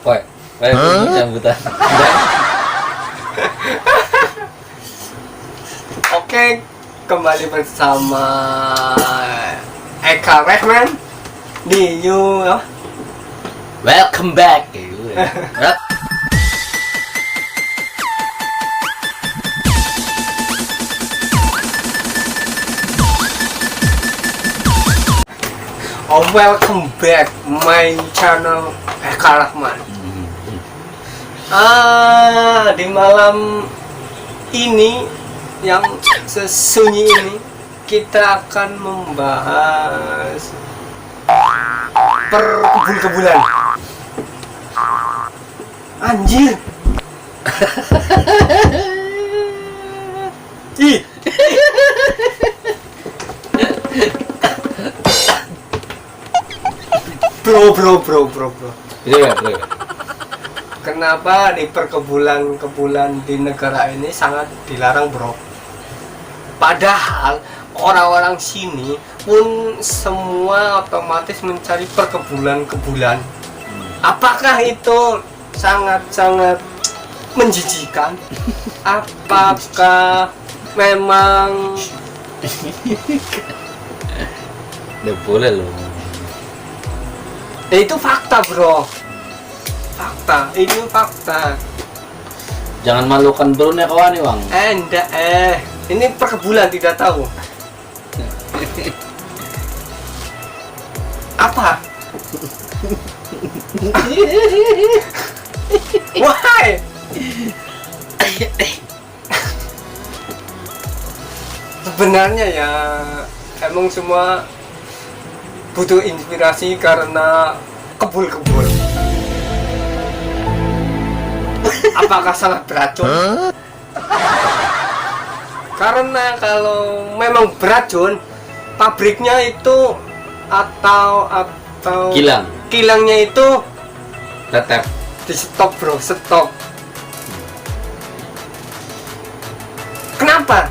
Woi, sambutan. Oke, kembali bersama Eka Rehman di Welcome back. welcome back my channel Eka Rahman. Di malam ini yang sesunyi ini kita akan membahas perkebun-kebunan. Anjir. Ih. Bro. Iya. Kenapa di perkebunan di negara ini sangat dilarang, bro? Padahal orang-orang sini pun semua otomatis mencari perkebunan. Apakah itu sangat-sangat menjijikan? Apakah memang Udah boleh loh. itu fakta, bro? Itu fakta. Jangan malukan bro-nya kawan nih, Bang. Enggak, ini perkebunan tidak tahu. Apa? Why? Sebenarnya ya emang semua butuh inspirasi karena kebul. Apakah sangat beracun? Karena kalau memang beracun, pabriknya itu atau kilangnya itu Tetep. di stop, bro, stop. Kenapa?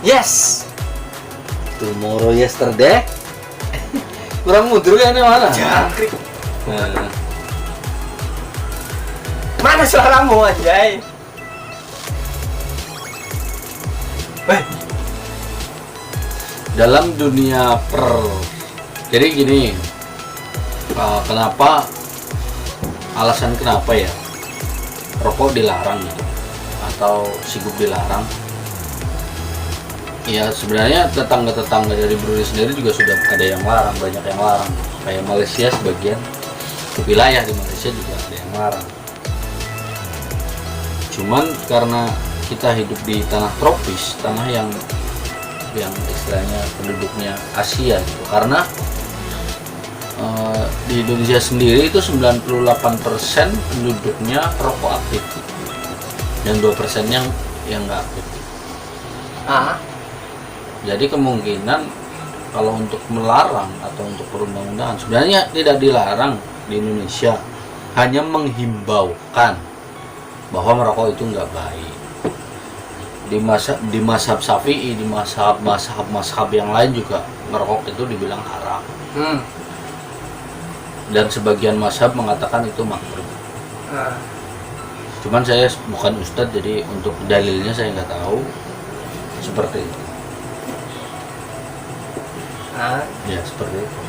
Yes. Tomorrow yesterday. Kurang mundur kan ini mana? Jangkrik. Nah. Mana suaramu, anjay? Dalam dunia jadi gini, alasan kenapa ya rokok dilarang gitu atau sigaret dilarang? Ya sebenarnya tetangga dari Brunei sendiri juga sudah ada yang larang, banyak yang larang. Kayak Malaysia, sebagian wilayah di Malaysia juga ada yang larang. Cuman karena kita hidup di tanah tropis, tanah yang istilahnya penduduknya Asia gitu. Karena di Indonesia sendiri itu 98% penduduknya rokok aktif dan 2% yang nggak aktif. Jadi kemungkinan kalau untuk melarang atau untuk perundang-undangan sebenarnya tidak dilarang di Indonesia, hanya menghimbaukan bahwa merokok itu nggak baik. Di mazhab Syafi'i, di mazhab yang lain juga merokok itu dibilang haram. Dan sebagian mazhab mengatakan itu makruh. Cuman saya bukan ustadz, jadi untuk dalilnya saya nggak tahu seperti itu. Ya seperti itu.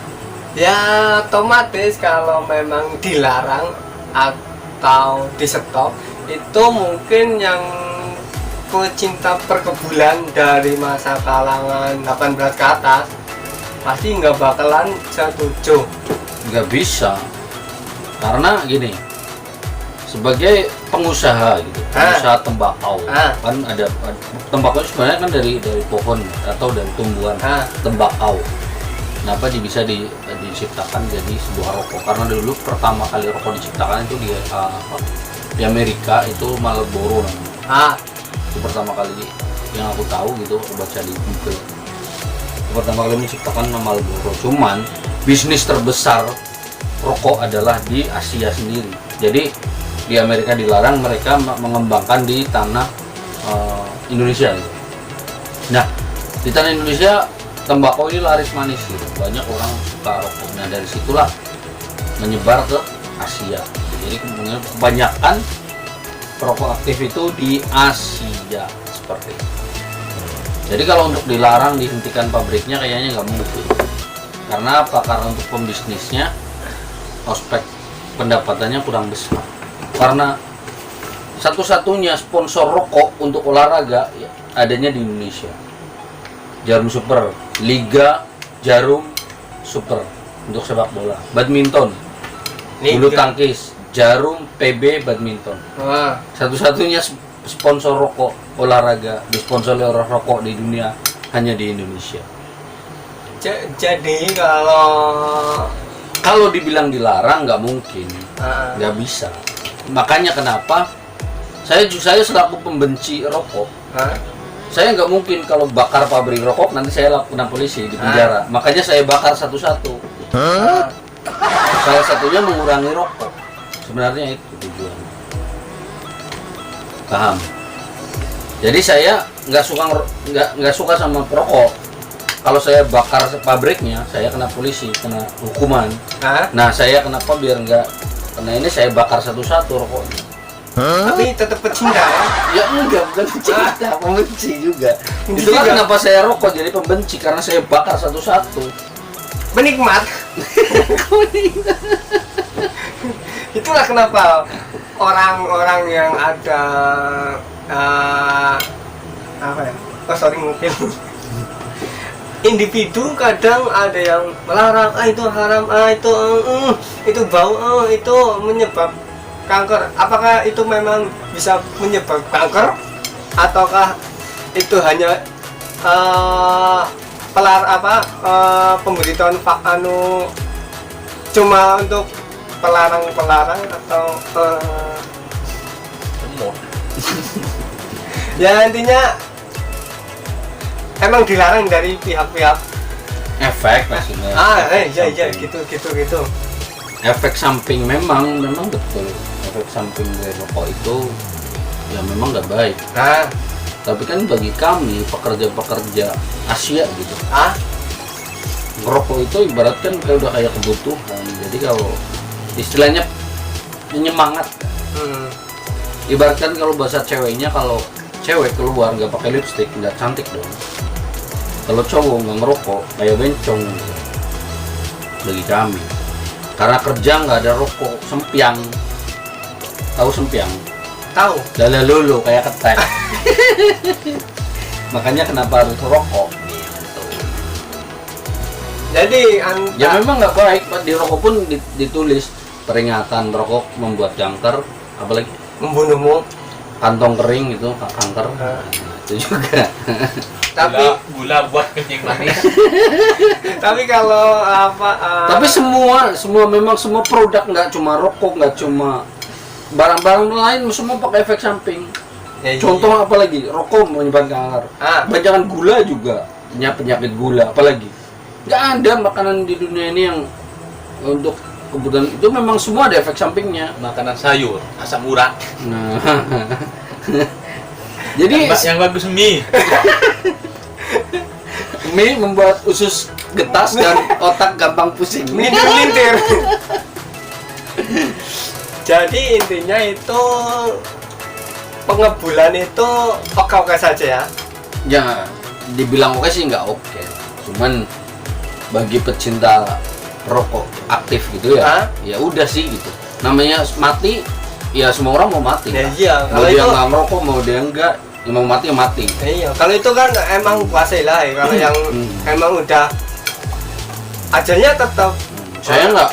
Ya otomatis kalau memang dilarang atau di stop, itu mungkin yang pecinta perkebunan dari masa kalangan 18 ke atas pasti nggak bakalan setuju. Nggak bisa, karena gini, sebagai pengusaha gitu, pengusaha tembakau, kan ada tembakau sebenarnya kan dari pohon atau dari tumbuhan tembakau. Kenapa bisa diciptakan jadi sebuah rokok? Karena dulu pertama kali rokok diciptakan itu di Amerika, itu Marlboro namanya. Itu pertama kali yang aku tahu gitu, baca di Google. Pertama kali menciptakan Marlboro. Cuman bisnis terbesar rokok adalah di Asia sendiri. Jadi di Amerika dilarang, mereka mengembangkan di tanah Indonesia gitu. Nah, di tanah Indonesia tembakau ini laris manis gitu. Banyak orang suka rokok. Nah dari situlah menyebar ke Asia. Jadi kebanyakan perokok aktif itu di Asia seperti itu. Jadi kalau untuk dilarang dihentikan pabriknya kayaknya nggak mungkin. Karena apa? Karena untuk pembisnisnya prospek pendapatannya kurang besar. Karena satu-satunya sponsor rokok untuk olahraga ya, adanya di Indonesia. Jarum Super, Liga Jarum Super untuk sepak bola, badminton, bulu tangkis, Jarum PB badminton. Satu-satunya sponsor rokok olahraga, disponsori oleh rokok di dunia hanya di Indonesia. Jadi kalau dibilang dilarang nggak mungkin, nggak bisa. Makanya kenapa saya selaku pembenci rokok, saya nggak mungkin kalau bakar pabrik rokok nanti saya kena polisi di penjara. Makanya saya bakar satu-satu. Salah satunya mengurangi rokok. Sebenarnya itu tujuannya. Paham? Jadi saya nggak suka sama perokok. Kalau saya bakar pabriknya, saya kena polisi, kena hukuman. Nah, saya kenapa biar nggak kena ini saya bakar satu-satu rokoknya. Tapi tetap pecinta ya? Ya enggak, bukan pecinta, pembenci juga. Itulah kenapa saya rokok jadi pembenci, karena saya bakar satu-satu. Penikmat. Itulah kenapa orang-orang yang ada apa ya? Oh sorry mungkin individu kadang ada yang melarang, itu haram, itu bau, itu menyebab kanker. Apakah itu memang bisa menyebab kanker ataukah itu hanya pemberitahuan cuma untuk pelarang atau ya intinya emang dilarang dari pihak-pihak efek maksudnya. Iya gitu. Efek samping memang betul. Efek samping dari rokok itu ya memang nggak baik. Tapi kan bagi kami pekerja Asia gitu, ngerokok itu ibarat kan udah kayak kebutuhan. Jadi kalau istilahnya penyemangat. Ibaratkan kalau bahasa ceweknya, kalau cewek keluar nggak pakai lipstik nggak cantik dong. Kalau cowok nggak ngerokok kayak bencong gitu. Bagi kami, karena kerja nggak ada rokok, sempiang. Tahu sempiang? Tahu. Lala lulu kayak ketek. Makanya kenapa harus rokok? Gitu. Jadi ya memang nggak baik. Di rokok pun ditulis peringatan rokok membuat kanker, apalagi membunuhmu, kantong kering itu kanker. Itu juga. Tapi gula buat kencing manis. Tapi kalau tapi semua memang semua produk, nggak cuma rokok, nggak cuma barang-barang lain, semua pakai efek samping. Contoh apalagi rokok menyebabkan kanker. Banyakan gula juga penyakit gula, apalagi nggak ada makanan di dunia ini yang untuk kebutuhan itu memang semua ada efek sampingnya. Makanan sayur, asam urat. Nah. Jadi yang bagus mie. Mie membuat usus getas dan otak gampang pusing. Melintir. Jadi intinya itu pengebulan itu oke-oke saja ya. Ya, dibilang oke sih nggak oke. Cuman bagi pecinta rokok aktif gitu ya, ya udah sih gitu. Namanya mati, ya semua orang mau mati. Ya, iya. Mau dia nggak ngerokok, mau dia enggak, ya mau mati ya mati. Iya. Kalau itu kan emang kuasai lah. Kalau yang emang udah ajalnya tetap. Saya nggak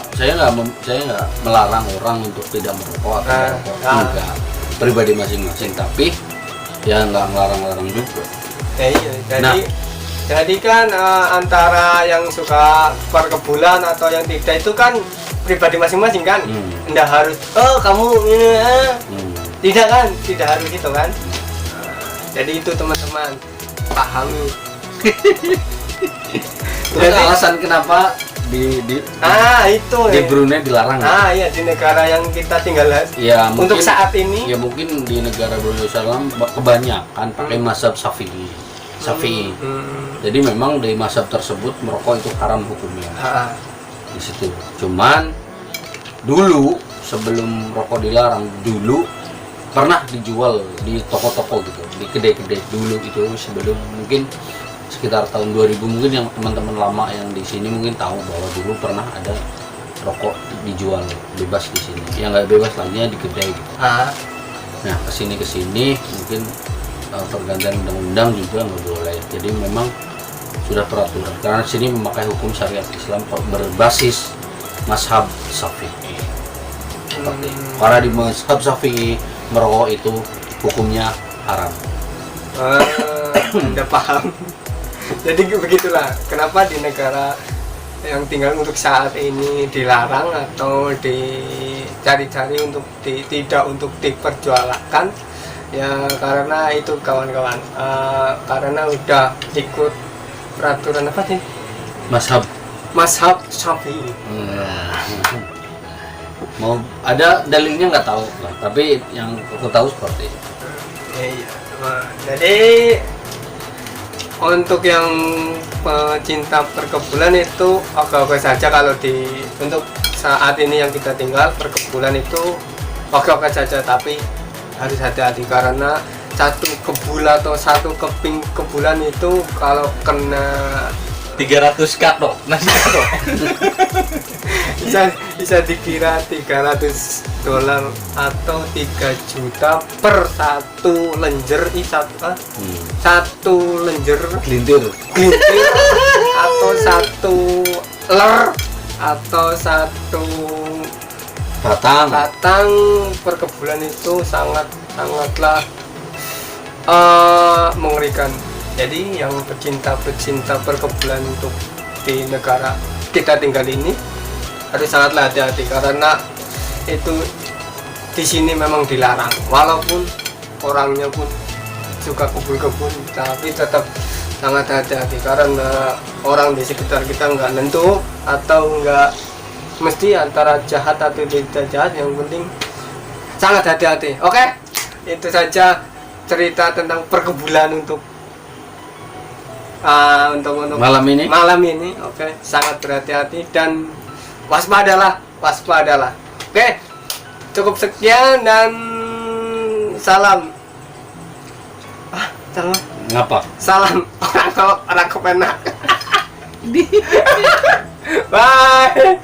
melarang orang untuk tidak merokok atau merokok. Enggak. Pribadi masing-masing. Tapi ya nggak melarang-larang juga. Iya. Jadi kan antara yang suka perkebunan atau yang tidak itu kan pribadi masing-masing kan. Nggak harus kamu ini tidak kan, tidak harus gitu kan. Jadi itu teman-teman pahami. Terus alasan kenapa itu di Brunei dilarang? Iya, di negara yang kita tinggal ya, untuk saat ini. Ya mungkin di negara Brunei Darussalam kebanyakan pakai mazhab Syafi'i. Syafi'i. Jadi memang di mazhab tersebut merokok itu haram hukumnya. Di situ. Cuman dulu sebelum rokok dilarang dulu pernah dijual di toko-toko gitu, di kedai-kedai dulu itu sebelum mungkin sekitar tahun 2000 mungkin yang teman-teman lama yang di sini mungkin tahu bahwa dulu pernah ada rokok dijual bebas di sini. Yang nggak bebas lainnya di kedai gitu. Nah kesini mungkin pergantian undang-undang juga nggak boleh. Jadi memang sudah peraturan karena sini memakai hukum syariat Islam berbasis mazhab Syafi'i. Karena di mazhab Syafi'i merokok itu hukumnya haram. Anda paham. Jadi begitulah kenapa di negara yang tinggal untuk saat ini dilarang atau dicari-cari untuk tidak untuk diperjualkan ya karena itu kawan-kawan karena udah ikut peraturan apa sih mazhab Syafi'i. Mau ada dalilnya nggak tahu lah, tapi yang aku tahu seperti itu. Iya. Jadi untuk yang pecinta perkebunan itu oke-oke saja kalau untuk saat ini yang kita tinggal perkebunan itu oke-oke saja, tapi harus hati-hati karena satu kebul atau satu keping kebulan itu kalau kena 300 kato nasi kato bisa dikira $300 atau 3 juta per satu lenjer satu lenjer Gelintir atau satu ler atau satu batang perkebunan itu sangatlah mengerikan. Jadi yang pecinta perkebunan untuk di negara kita tinggal ini harus sangatlah hati-hati karena itu di sini memang dilarang. Walaupun orangnya pun suka kebun tapi tetap sangat hati-hati karena orang di sekitar kita nggak nentu atau nggak mesti antara jahat atau tidak jahat, yang penting sangat hati-hati. Oke, itu saja cerita tentang perkebunan untuk malam ini. Oke, sangat berhati-hati dan waspadalah. Oke, cukup sekian dan salam. Salam. Ngapa? Salam orang kepenak. Bye.